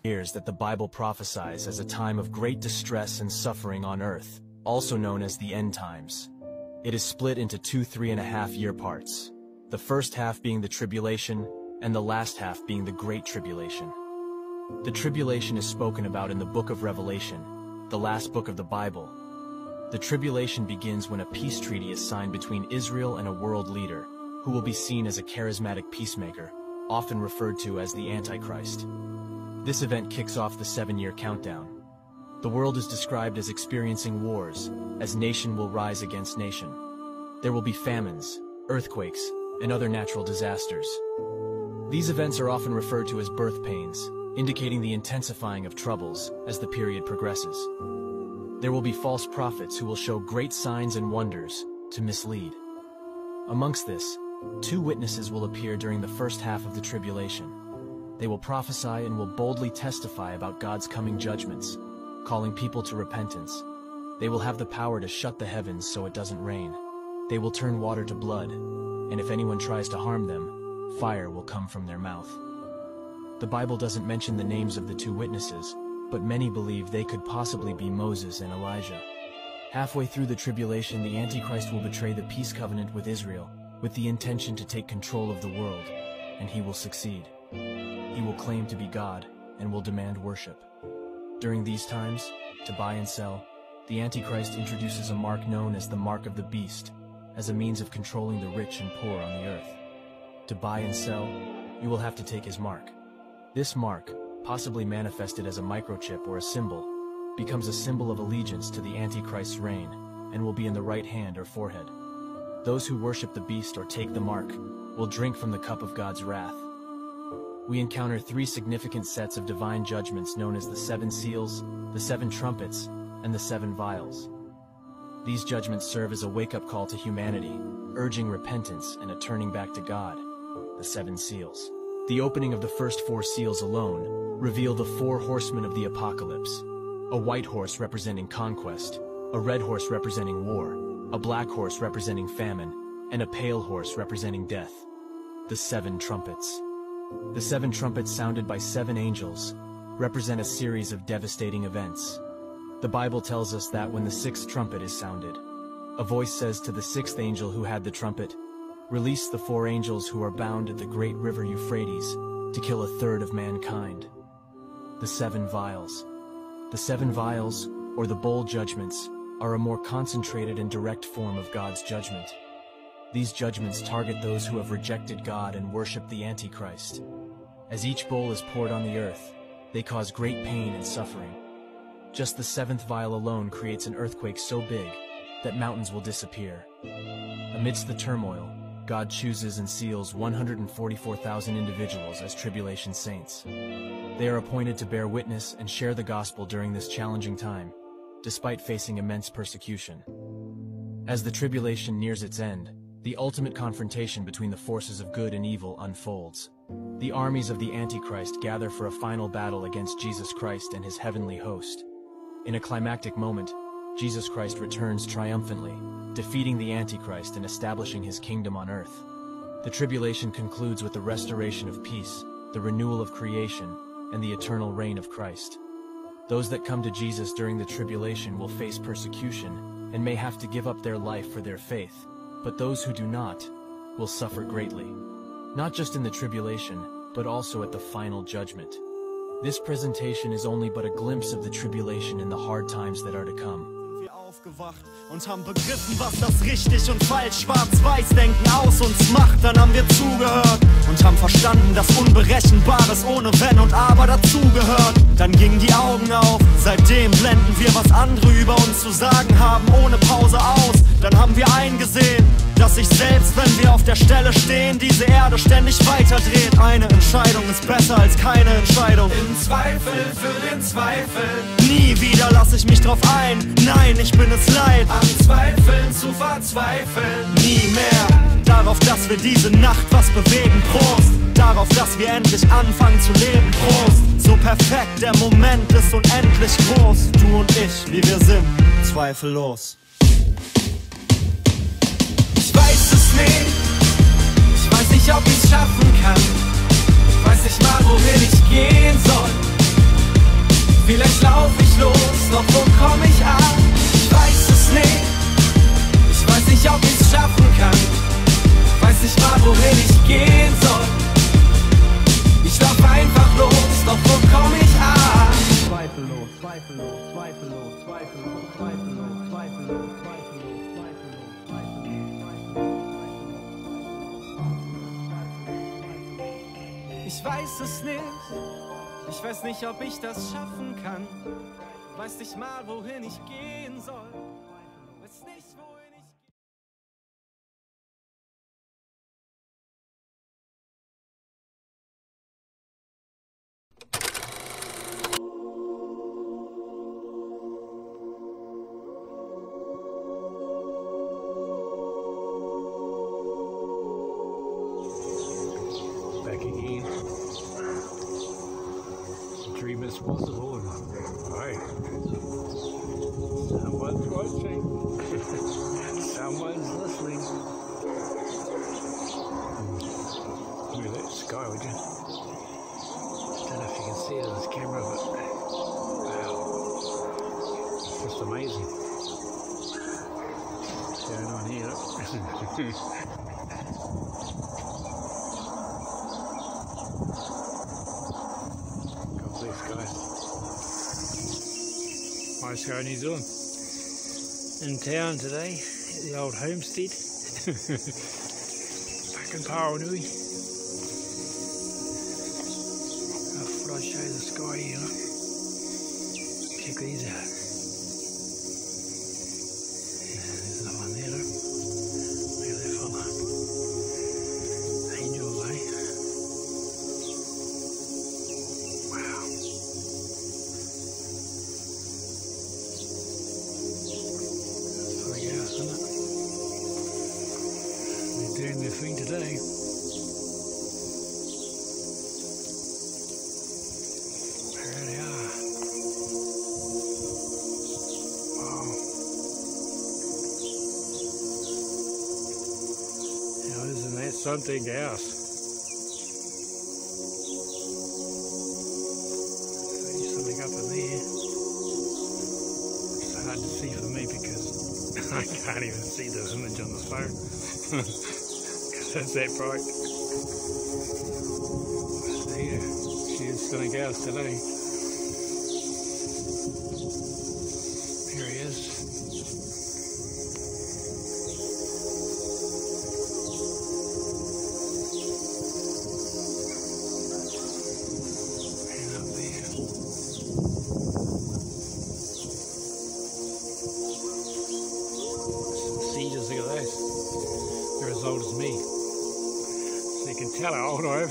years that the Bible prophesies as a time of great distress and suffering on earth, also known as the end times. It is split into two 3.5-year parts, the first half being the tribulation, and the last half being the Great Tribulation. The tribulation is spoken about in the book of Revelation, the last book of the Bible. The tribulation begins when a peace treaty is signed between Israel and a world leader, who will be seen as a charismatic peacemaker, often referred to as the Antichrist. This event kicks off the 7-year countdown. The world is described as experiencing wars, as nation will rise against nation. There will be famines, earthquakes, and other natural disasters. These events are often referred to as birth pains, indicating the intensifying of troubles as the period progresses. There will be false prophets who will show great signs and wonders to mislead. Amongst this, 2 witnesses will appear during the first half of the tribulation. They will prophesy and will boldly testify about God's coming judgments, calling people to repentance. They will have the power to shut the heavens so it doesn't rain. They will turn water to blood, and if anyone tries to harm them, fire will come from their mouth. The Bible doesn't mention the names of the 2 witnesses, but many believe they could possibly be Moses and Elijah. Halfway through the tribulation, the Antichrist will betray the peace covenant with Israel, with the intention to take control of the world, and he will succeed. He will claim to be God and will demand worship. During these times, to buy and sell, the Antichrist introduces a mark known as the mark of the beast, as a means of controlling the rich and poor on the earth. To buy and sell, you will have to take his mark. This mark, possibly manifested as a microchip or a symbol, becomes a symbol of allegiance to the Antichrist's reign and will be in the right hand or forehead. Those who worship the beast or take the mark will drink from the cup of God's wrath. We encounter 3 significant sets of divine judgments known as the 7 seals, the 7 trumpets, and the 7 vials. These judgments serve as a wake-up call to humanity, urging repentance and a turning back to God. The 7 seals. The opening of the first 4 seals alone reveal the 4 horsemen of the apocalypse: a white horse representing conquest, a red horse representing war, a black horse representing famine, and a pale horse representing death. The 7 trumpets. The 7 trumpets sounded by 7 angels represent a series of devastating events. The Bible tells us that when the 6th trumpet is sounded, a voice says to the 6th angel who had the trumpet, "Release the 4 angels who are bound at the great river Euphrates to kill 1/3 of mankind." The 7 vials. The 7 vials, or the bowl judgments, are a more concentrated and direct form of God's judgment. These judgments target those who have rejected God and worship the Antichrist. As each bowl is poured on the earth, they cause great pain and suffering. Just the 7th vial alone creates an earthquake so big that mountains will disappear. Amidst the turmoil, God chooses and seals 144,000 individuals as tribulation saints. They are appointed to bear witness and share the gospel during this challenging time, despite facing immense persecution. As the tribulation nears its end, the ultimate confrontation between the forces of good and evil unfolds. The armies of the Antichrist gather for a final battle against Jesus Christ and his heavenly host. In a climactic moment, Jesus Christ returns triumphantly, defeating the Antichrist and establishing his kingdom on earth. The tribulation concludes with the restoration of peace, the renewal of creation, and the eternal reign of Christ. Those that come to Jesus during the tribulation will face persecution and may have to give up their life for their faith, but those who do not will suffer greatly, not just in the tribulation, but also at the final judgment. This presentation is only but a glimpse of the tribulation and the hard times that are to come. Aufgewacht und haben begriffen, was das richtig und falsch, schwarz-weiß-Denken aus uns macht. Dann haben wir zugehört und haben verstanden, dass Unberechenbares ohne Wenn und Aber dazugehört. Dann gingen die Augen auf, seitdem blenden wir, was andere über uns zu sagen haben, ohne Pause aus. Dann haben wir eingesehen, dass sich selbst, wenn wir auf der Stelle stehen, diese Erde ständig weiterdreht. Eine Entscheidung ist besser als keine Entscheidung. Im Zweifel für den Zweifel. Nie wieder lasse ich mich drauf ein. Nein, ich bin es leid, Am Zweifeln zu verzweifeln. nie mehr. Darauf, dass wir diese Nacht was bewegen. Prost. Darauf, dass wir endlich anfangen zu leben. Prost. So perfekt, der Moment ist unendlich groß. Du und ich, wie wir sind, zweifellos. Ich weiß es nicht. Ich weiß nicht, ob ich's schaffen kann. Ich weiß nicht mal, wohin ich gehe. Ich lauf einfach los, doch wo komm ich an? Zweifellos, zweifellos, zweifellos, zweifellos, zweifellos, zweifellos, zweifellos, zweifellos. Ich weiß es nicht, ich weiß nicht, ob ich das schaffen kann. Weiß nicht mal, wohin ich gehen soll. Weiß nicht, wohin ich Back again. The dream is possible. Right. Someone's watching. Someone's listening. Look at that sky, would you? Don't know if you can see it on this camera, but wow. It's just amazing. What's going on here? Hi, Sky New Zealand. In town today at the old homestead. Back in Paranui. I thought I'd show you the sky here. Look. Check these out. Yeah, there's another one there, look. Look at that fella. Angels, eh? Wow. They're doing their thing today. There they are. Wow. Now isn't that something else? There's something up in there. It's hard to see for me because I can't even see the image on the phone. Because that's that bright. So yeah, she is something else today. Here he is. And up there. Cedars, look at those. They're as old as me. So you can tell how old I am.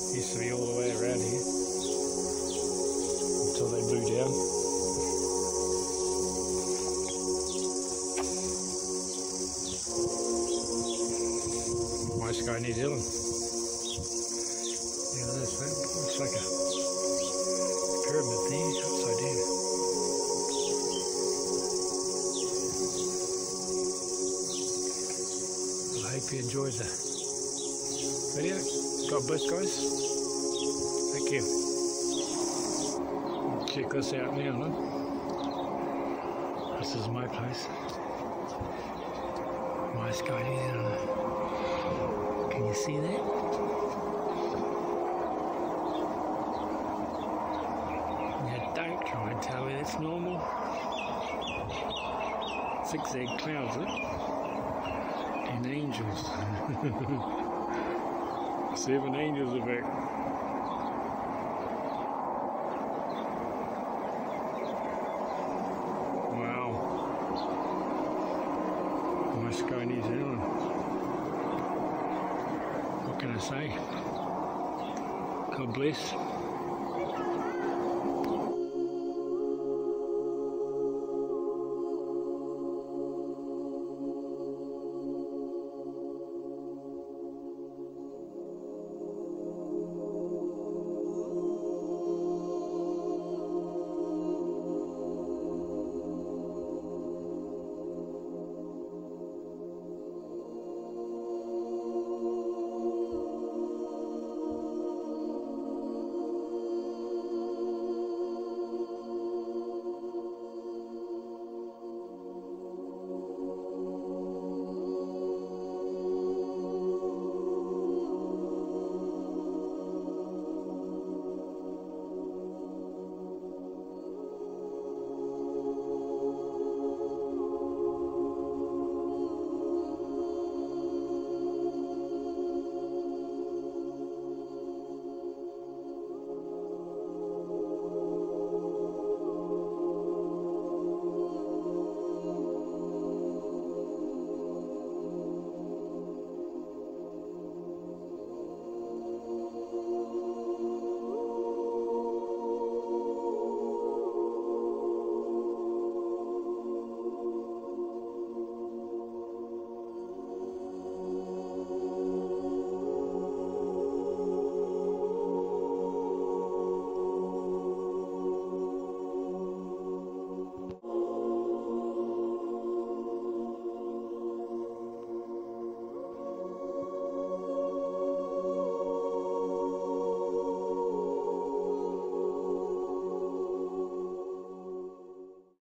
Used to be all the way around here. Until they blew down. My Sky New Zealand. Look at this, that looks like a pyramid there, upside down. I hope you enjoyed the video. God bless, guys. Thank you. Check this out now, look. This is my place. My Sky New Zealand. Can you see that? Now don't try and tell me that's normal. Zigzag clouds, look. And angels. 7 angels are back. Wow. My Sky New Zealand. What can I say? God bless.